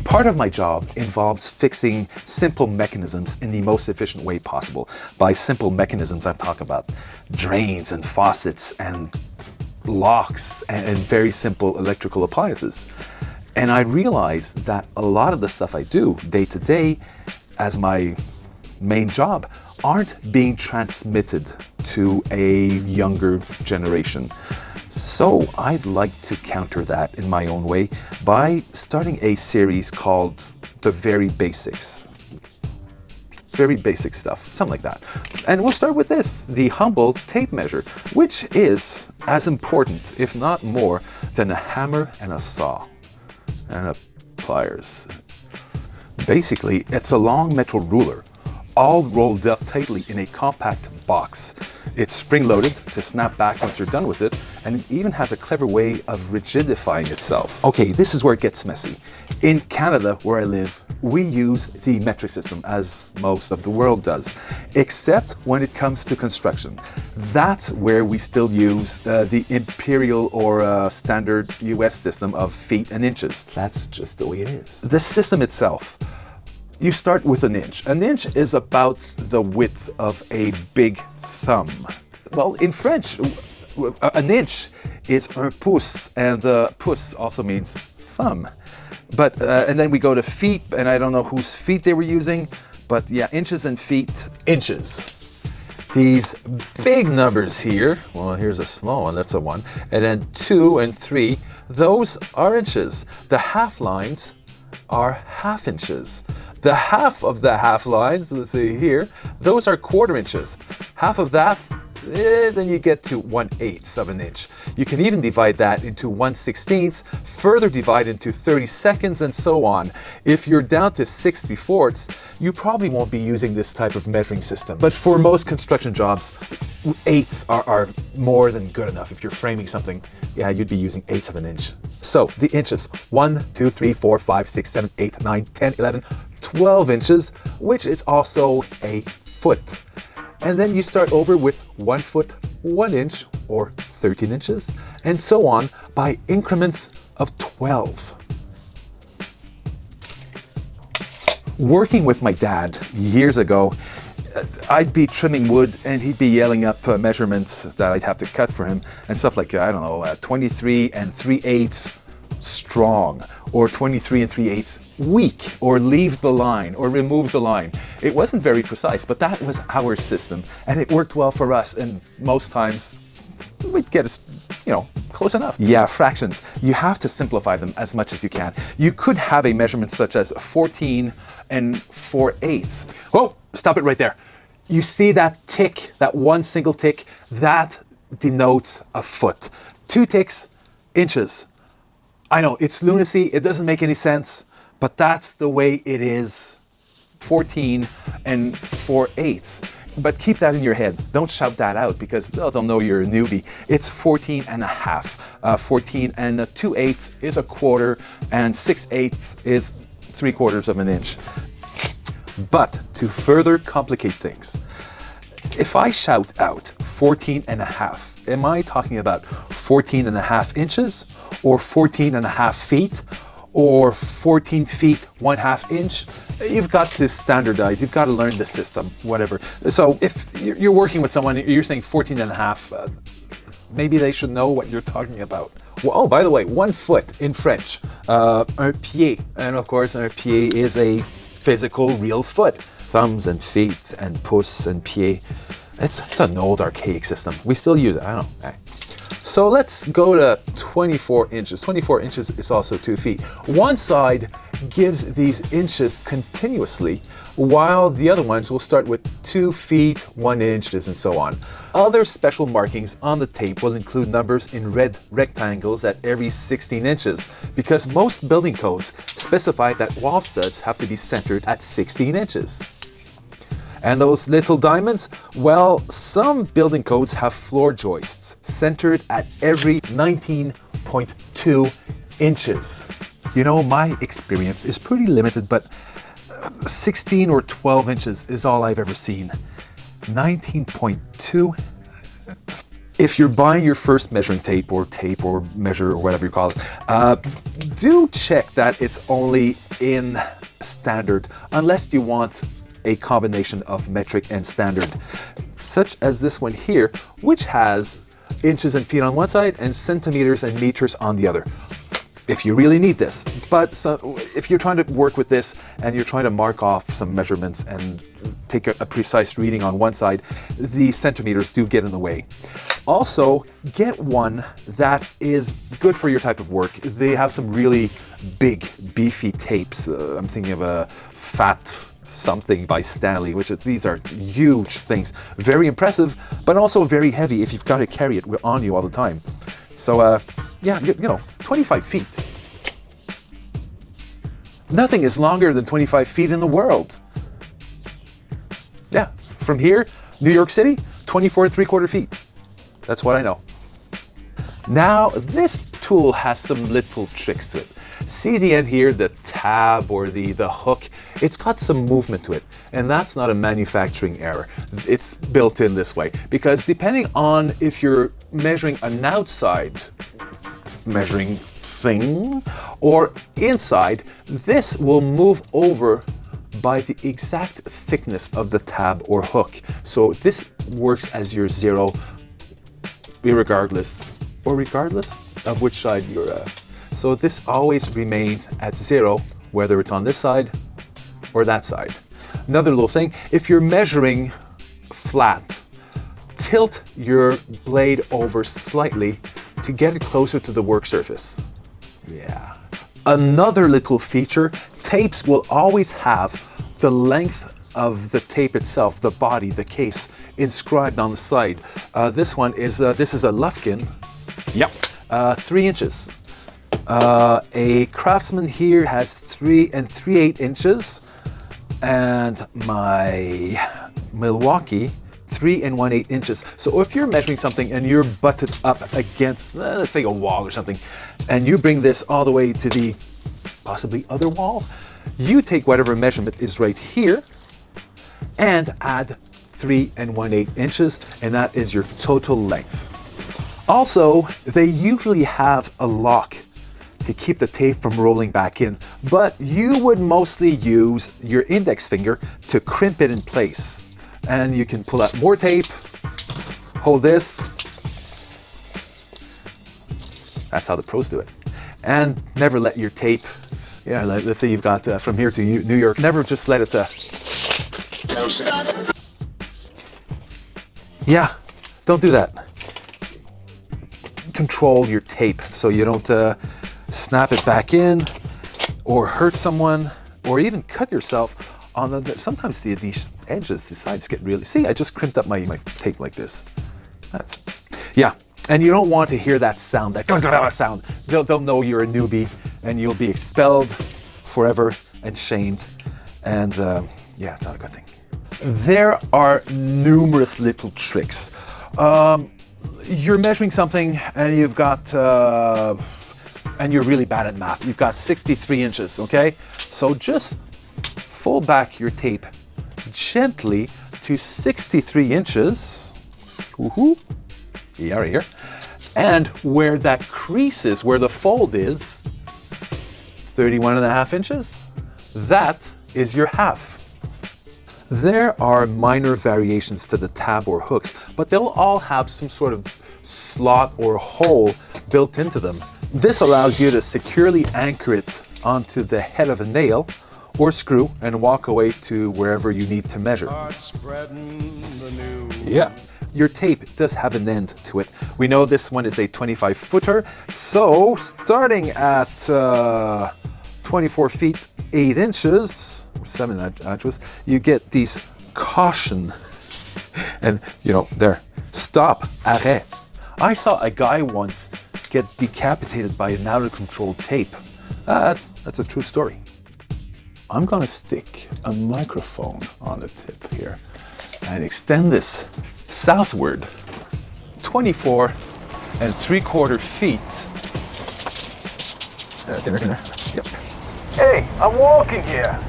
Part of my job involves fixing simple mechanisms in the most efficient way possible. By simple mechanisms, I'm talking about drains and faucets and locks and very simple electrical appliances. And I realized that a lot of the stuff I do day to day as my main job aren't being transmitted to a younger generation. So I'd like to counter that in my own way by starting a series called The Very Basics. Very basic stuff, something like that. And we'll start with this, the humble tape measure, which is as important, if not more, than a hammer and a saw and a pliers. Basically, it's a long metal ruler, all rolled up tightly in a compact box. It's spring-loaded to snap back once you're done with it, and it even has a clever way of rigidifying itself. Okay, this is where it gets messy. In Canada, where I live, we use the metric system, as most of the world does, except when it comes to construction. That's where we still use the imperial or standard US system of feet and inches. That's just the way it is. The system itself, you start with an inch. An inch is about the width of a big thumb. Well, in French, an inch is un pouce, and pouce also means thumb. But, and then we go to feet, and I don't know whose feet they were using, but yeah, inches and feet, inches. These big numbers here, well, here's a small one, that's a 1, and then 2 and 3, those are inches. The half lines are half inches. The half of the half lines, let's see here, those are quarter inches. Half of that, then you get to 1/8 of an inch. You can even divide that into 1/16, further divide into 30 seconds, and so on. If you're down to 64ths, you probably won't be using this type of measuring system. But for most construction jobs, 8ths are more than good enough. If you're framing something, yeah, you'd be using 8ths of an inch. So the inches, 1, 2, 3, 4, 5, 6, 7, 8, 9, 10, 11, 12 inches, which is also a foot. And then you start over with 1 foot, 1 inch, or 13 inches, and so on by increments of 12. Working with my dad years ago, I'd be trimming wood and he'd be yelling up measurements that I'd have to cut for him and stuff like, I don't know, 23 and 3/8 strong, or 23 and 3/8 weak, or leave the line, or remove the line. It wasn't very precise, but that was our system, and it worked well for us, and most times we'd get us, close enough. Yeah, fractions. You have to simplify them as much as you can. You could have a measurement such as 14 and 4/8. Oh, stop it right there. You see that tick, that one single tick? That denotes a foot. 2 ticks, inches. I know, it's lunacy, it doesn't make any sense, but that's the way it is. 14 and 4/8. But keep that in your head. Don't shout that out because they'll know you're a newbie. It's 14 and a half. 14 and 2/8 is a quarter, and 6/8 is 3/4 of an inch. But to further complicate things, if I shout out 14 and a half, am I talking about 14 and a half inches, or 14 and a half feet, or 14 feet, 1/2 inch? You've got to standardize, you've got to learn the system, whatever. So if you're working with someone, you're saying 14 and a half, maybe they should know what you're talking about. Well, oh, by the way, 1 foot in French, un pied. And of course, un pied is a physical, real foot. Thumbs and feet and pouce and pied. It's an old archaic system. We still use it, I don't know. So let's go to 24 inches. 24 inches is also 2 feet. One side gives these inches continuously, while the other ones will start with 2 feet, 1 inches, and so on. Other special markings on the tape will include numbers in red rectangles at every 16 inches, because most building codes specify that wall studs have to be centered at 16 inches. And those little diamonds? Well, some building codes have floor joists centered at every 19.2 inches. My experience is pretty limited, but 16 or 12 inches is all I've ever seen. 19.2? If you're buying your first measuring tape or measure or whatever you call it, do check that it's only in standard, unless you want a combination of metric and standard, such as this one here, which has inches and feet on one side and centimeters and meters on the other, if you really need this. But if you're trying to work with this and you're trying to mark off some measurements and take a precise reading on one side, the centimeters do get in the way. Also, get one that is good for your type of work. They have some really big, beefy tapes. I'm thinking of a Fat Something by Stanley, these are huge things. Very impressive, but also very heavy if you've got to carry it on you all the time. So, yeah, you know, 25 feet. Nothing is longer than 25 feet in the world. Yeah, from here, New York City, 24 3/4 feet. That's what I know. Now, this tool has some little tricks to it. See the end here, the tab or the hook, it's got some movement to it. And that's not a manufacturing error. It's built in this way. Because depending on if you're measuring an outside measuring thing or inside, this will move over by the exact thickness of the tab or hook. So this works as your zero, regardless of which side you're at. So this always remains at zero, whether it's on this side or that side. Another little thing, if you're measuring flat, tilt your blade over slightly to get it closer to the work surface. Yeah. Another little feature, tapes will always have the length of the tape itself, the body, the case, inscribed on the side. This is a Lufkin. Yep. 3 inches. A Craftsman here has 3 3/8 inches, and my Milwaukee 3 1/8 inches. So if you're measuring something and you're butted up against, let's say, a wall or something, and you bring this all the way to the possibly other wall, you take whatever measurement is right here and add 3 1/8 inches, and that is your total length. Also, they usually have a lock to keep the tape from rolling back in, but you would mostly use your index finger to crimp it in place. And you can pull out more tape, hold this. That's how the pros do it. And never let your tape, let's say you've got from here to New York, never just let it, yeah, don't do that. Control your tape so you don't snap it back in or hurt someone or even cut yourself on sometimes these edges, the sides get really, see, I just crimped up my tape like this. Yeah, and you don't want to hear that sound, that sound. They'll know you're a newbie and you'll be expelled forever and shamed. And yeah, it's not a good thing. There are numerous little tricks. You're measuring something and you've got, and you're really bad at math. You've got 63 inches, okay? So just fold back your tape gently to 63 inches. Woohoo! Yeah, right here. And where that crease is, where the fold is, 31.5 inches, that is your half. There are minor variations to the tab or hooks, but they'll all have some sort of slot or hole built into them. This allows you to securely anchor it onto the head of a nail or screw and walk away to wherever you need to measure. Yeah, your tape does have an end to it. We know this one is a 25 footer, so starting at 24 feet 8 inches, or 7 inches, you get these caution, and there, stop, arrêt. I saw a guy once get decapitated by an out-of-control tape. That's a true story. I'm gonna stick a microphone on the tip here and extend this southward 24 3/4 feet. There. Yep. Hey, I'm walking here.